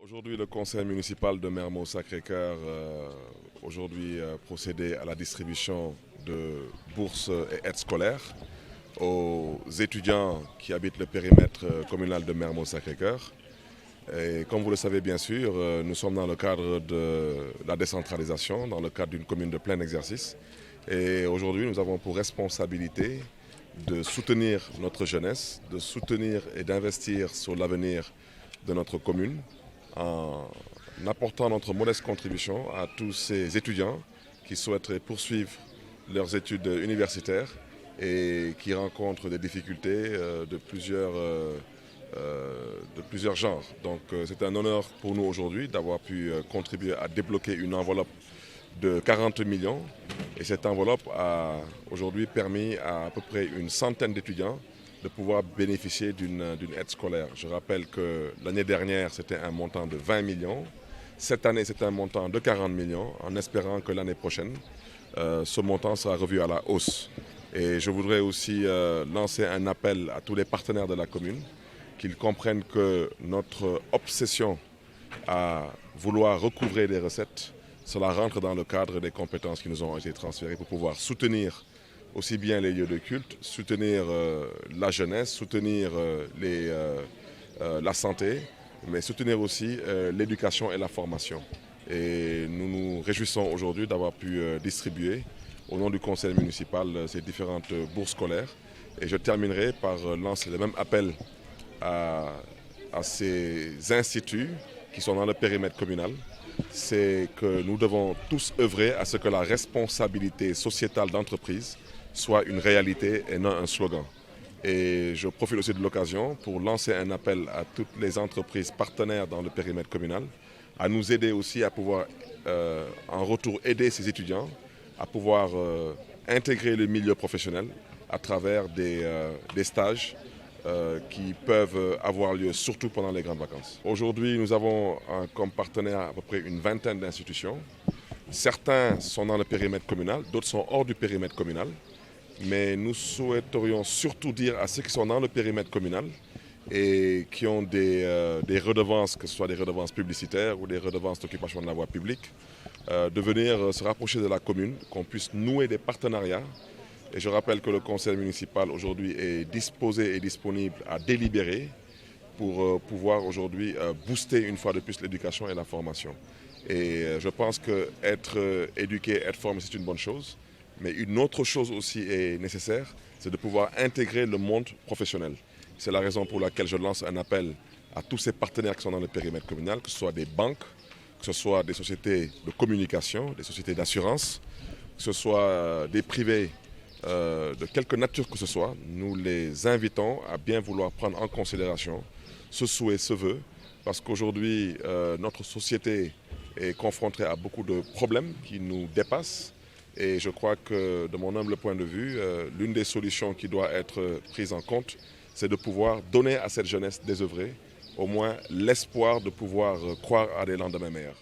Aujourd'hui, le conseil municipal de Mermoz-Sacré-Cœur procédé à la distribution de bourses et aides scolaires aux étudiants qui habitent le périmètre communal de Mermoz-Sacré-Cœur. Et comme vous le savez bien sûr, nous sommes dans le cadre de la décentralisation, dans le cadre d'une commune de plein exercice. Et aujourd'hui, nous avons pour responsabilité de soutenir notre jeunesse, de soutenir et d'investir sur l'avenir de notre commune en apportant notre modeste contribution à tous ces étudiants qui souhaiteraient poursuivre leurs études universitaires et qui rencontrent des difficultés de plusieurs genres. Donc c'est un honneur pour nous aujourd'hui d'avoir pu contribuer à débloquer une enveloppe de 40 millions. Et cette enveloppe a aujourd'hui permis à peu près une centaine d'étudiants de pouvoir bénéficier d'une aide scolaire. Je rappelle que l'année dernière, c'était un montant de 20 millions. Cette année, c'est un montant de 40 millions, en espérant que l'année prochaine, ce montant sera revu à la hausse. Et je voudrais aussi lancer un appel à tous les partenaires de la commune, qu'ils comprennent que notre obsession à vouloir recouvrer des recettes, cela rentre dans le cadre des compétences qui nous ont été transférées pour pouvoir soutenir aussi bien les lieux de culte, soutenir la jeunesse, soutenir la santé, mais soutenir aussi l'éducation et la formation. Et nous nous réjouissons aujourd'hui d'avoir pu distribuer au nom du conseil municipal ces différentes bourses scolaires. Et je terminerai par lancer le même appel à ces instituts qui sont dans le périmètre communal. C'est que nous devons tous œuvrer à ce que la responsabilité sociétale d'entreprise soit une réalité et non un slogan. Et je profite aussi de l'occasion pour lancer un appel à toutes les entreprises partenaires dans le périmètre communal à nous aider aussi à pouvoir en retour aider ces étudiants à pouvoir intégrer le milieu professionnel à travers des stages qui peuvent avoir lieu surtout pendant les grandes vacances. Aujourd'hui, nous avons comme partenaire à peu près une vingtaine d'institutions. Certains sont dans le périmètre communal, d'autres sont hors du périmètre communal. Mais nous souhaiterions surtout dire à ceux qui sont dans le périmètre communal et qui ont des redevances, que ce soit des redevances publicitaires ou des redevances d'occupation de la voie publique, de venir se rapprocher de la commune, qu'on puisse nouer des partenariats. Et je rappelle que le conseil municipal aujourd'hui est disposé et disponible à délibérer pour pouvoir aujourd'hui booster une fois de plus l'éducation et la formation. Et je pense qu'être éduqué, être formé, c'est une bonne chose. Mais une autre chose aussi est nécessaire, c'est de pouvoir intégrer le monde professionnel. C'est la raison pour laquelle je lance un appel à tous ces partenaires qui sont dans le périmètre communal, que ce soit des banques, que ce soit des sociétés de communication, des sociétés d'assurance, que ce soit des privés de quelque nature que ce soit. Nous les invitons à bien vouloir prendre en considération ce souhait, ce vœu, parce qu'aujourd'hui, notre société est confrontée à beaucoup de problèmes qui nous dépassent. Et je crois que, de mon humble point de vue, l'une des solutions qui doit être prise en compte, c'est de pouvoir donner à cette jeunesse désœuvrée au moins l'espoir de pouvoir croire à des lendemains meilleurs.